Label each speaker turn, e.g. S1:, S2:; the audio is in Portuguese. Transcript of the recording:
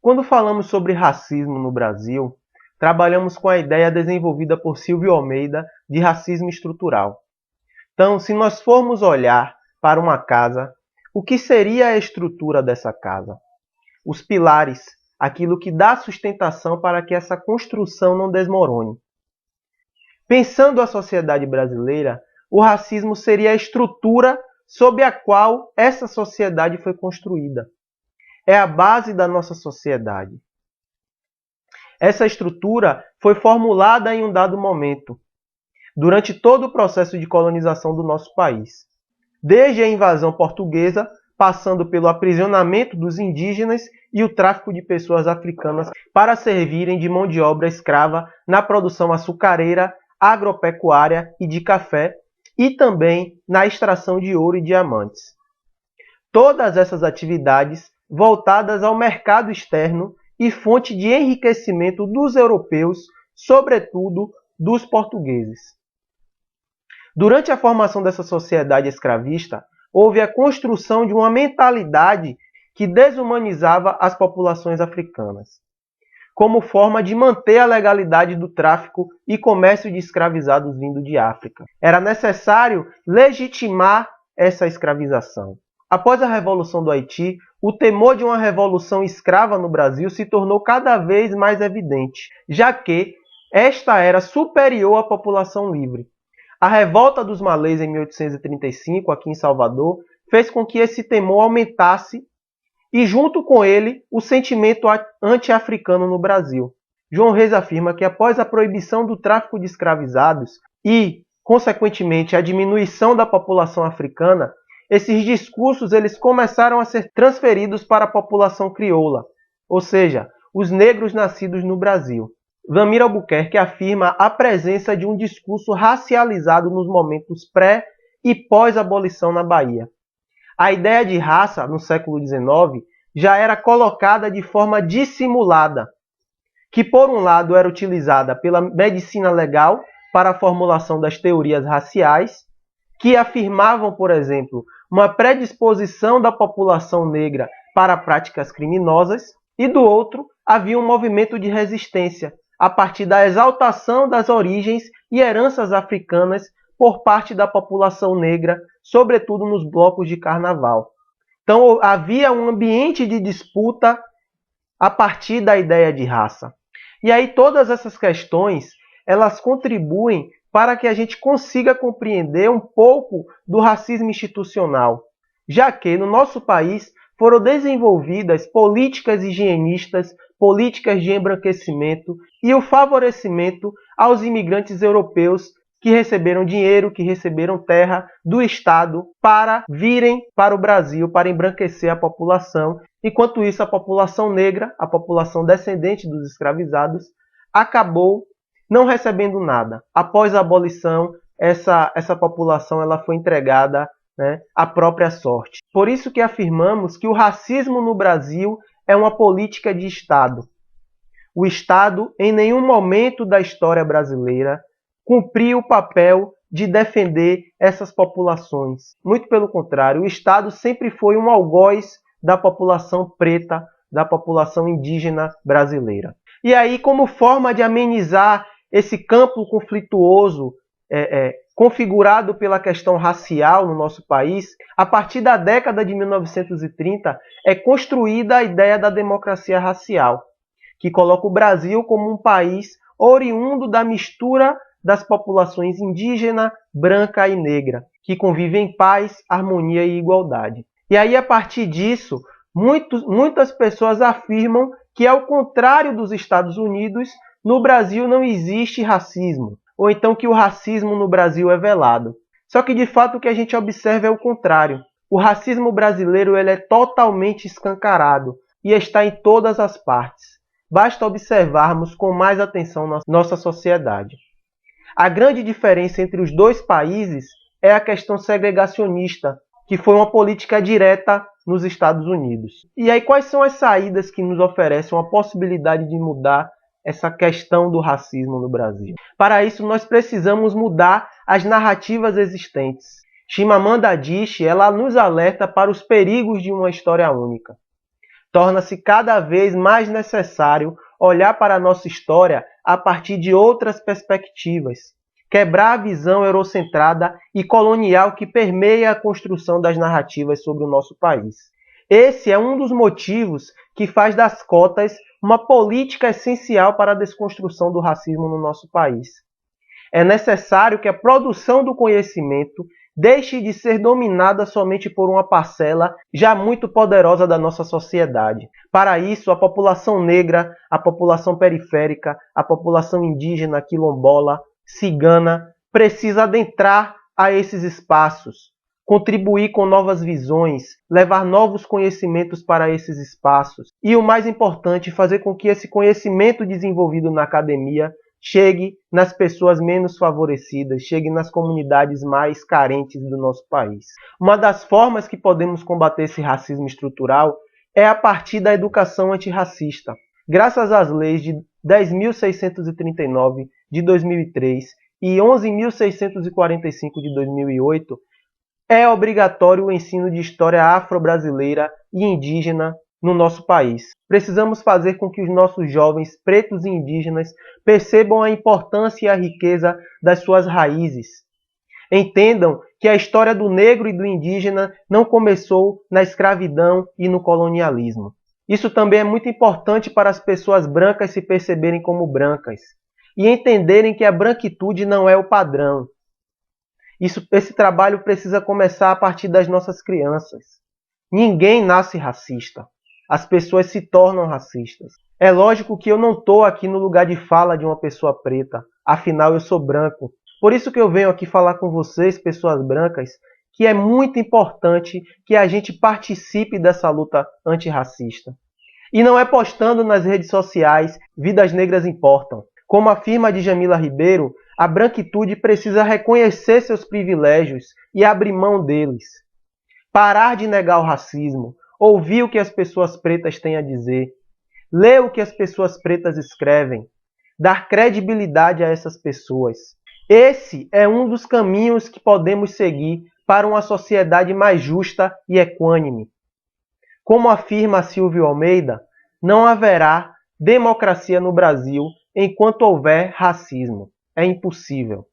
S1: Quando falamos sobre racismo no Brasil, trabalhamos com a ideia desenvolvida por Silvio Almeida de racismo estrutural. Então, se nós formos olhar para uma casa, o que seria a estrutura dessa casa? Os pilares, aquilo que dá sustentação para que essa construção não desmorone. Pensando a sociedade brasileira, o racismo seria a estrutura sob a qual essa sociedade foi construída. É a base da nossa sociedade. Essa estrutura foi formulada em um dado momento, durante todo o processo de colonização do nosso país. Desde a invasão portuguesa, passando pelo aprisionamento dos indígenas e o tráfico de pessoas africanas para servirem de mão de obra escrava na produção açucareira, agropecuária e de café, e também na extração de ouro e diamantes. Todas essas atividades voltadas ao mercado externo e fonte de enriquecimento dos europeus, sobretudo dos portugueses. Durante a formação dessa sociedade escravista, houve a construção de uma mentalidade que desumanizava as populações africanas, como forma de manter a legalidade do tráfico e comércio de escravizados vindo de África. Era necessário legitimar essa escravização. Após a Revolução do Haiti, o temor de uma revolução escrava no Brasil se tornou cada vez mais evidente, já que esta era superior à população livre. A revolta dos malês em 1835, aqui em Salvador, fez com que esse temor aumentasse e, junto com ele, o sentimento anti-africano no Brasil. João Reis afirma que após a proibição do tráfico de escravizados e, consequentemente, a diminuição da população africana, esses discursos eles começaram a ser transferidos para a população crioula, ou seja, os negros nascidos no Brasil. Vlamir Albuquerque afirma a presença de um discurso racializado nos momentos pré- e pós-abolição na Bahia. A ideia de raça, no século XIX, já era colocada de forma dissimulada, que por um lado era utilizada pela medicina legal para a formulação das teorias raciais, que afirmavam, por exemplo, uma predisposição da população negra para práticas criminosas, e do outro havia um movimento de resistência, a partir da exaltação das origens e heranças africanas por parte da população negra, sobretudo nos blocos de carnaval. Então havia um ambiente de disputa a partir da ideia de raça. E aí todas essas questões, elas contribuem para que a gente consiga compreender um pouco do racismo institucional, já que no nosso país foram desenvolvidas políticas higienistas, políticas de embranquecimento e o favorecimento aos imigrantes europeus que receberam dinheiro, que receberam terra do Estado para virem para o Brasil, para embranquecer a população. Enquanto isso, a população negra, a população descendente dos escravizados, acabou não recebendo nada. Após a abolição, essa população ela foi entregada, à própria sorte. Por isso que afirmamos que o racismo no Brasil é uma política de Estado. O Estado, em nenhum momento da história brasileira, cumpriu o papel de defender essas populações. Muito pelo contrário, o Estado sempre foi um algoz da população preta, da população indígena brasileira. E aí, como forma de amenizar esse campo conflituoso configurado pela questão racial no nosso país, a partir da década de 1930 é construída a ideia da democracia racial, que coloca o Brasil como um país oriundo da mistura das populações indígena, branca e negra, que convivem em paz, harmonia e igualdade. E aí, a partir disso, muitas pessoas afirmam que, ao contrário dos Estados Unidos, no Brasil não existe racismo, ou então que o racismo no Brasil é velado. Só que, de fato, o que a gente observa é o contrário. O racismo brasileiro ele é totalmente escancarado e está em todas as partes. Basta observarmos com mais atenção nossa sociedade. A grande diferença entre os dois países é a questão segregacionista, que foi uma política direta nos Estados Unidos. E aí, quais são as saídas que nos oferecem a possibilidade de mudar essa questão do racismo no Brasil? Para isso, nós precisamos mudar as narrativas existentes. Chimamanda Adichie, ela nos alerta para os perigos de uma história única. Torna-se cada vez mais necessário olhar para a nossa história a partir de outras perspectivas, quebrar a visão eurocentrada e colonial que permeia a construção das narrativas sobre o nosso país. Esse é um dos motivos que faz das cotas uma política essencial para a desconstrução do racismo no nosso país. É necessário que a produção do conhecimento deixe de ser dominada somente por uma parcela já muito poderosa da nossa sociedade. Para isso, a população negra, a população periférica, a população indígena, quilombola, cigana, precisa adentrar a esses espaços, contribuir com novas visões, levar novos conhecimentos para esses espaços e, o mais importante, fazer com que esse conhecimento desenvolvido na academia chegue nas pessoas menos favorecidas, chegue nas comunidades mais carentes do nosso país. Uma das formas que podemos combater esse racismo estrutural é a partir da educação antirracista. Graças às leis de 10.639 de 2003 e 11.645 de 2008, é obrigatório o ensino de história afro-brasileira e indígena no nosso país. Precisamos fazer com que os nossos jovens pretos e indígenas percebam a importância e a riqueza das suas raízes. Entendam que a história do negro e do indígena não começou na escravidão e no colonialismo. Isso também é muito importante para as pessoas brancas se perceberem como brancas e entenderem que a branquitude não é o padrão. Esse trabalho precisa começar a partir das nossas crianças. Ninguém nasce racista. As pessoas se tornam racistas. É lógico que eu não estou aqui no lugar de fala de uma pessoa preta. Afinal, eu sou branco. Por isso que eu venho aqui falar com vocês, pessoas brancas, que é muito importante que a gente participe dessa luta antirracista. E não é postando nas redes sociais "Vidas Negras Importam". Como afirma Djamila Ribeiro, a branquitude precisa reconhecer seus privilégios e abrir mão deles. Parar de negar o racismo, ouvir o que as pessoas pretas têm a dizer, ler o que as pessoas pretas escrevem, dar credibilidade a essas pessoas. Esse é um dos caminhos que podemos seguir para uma sociedade mais justa e equânime. Como afirma Silvio Almeida, não haverá democracia no Brasil enquanto houver racismo. É impossível.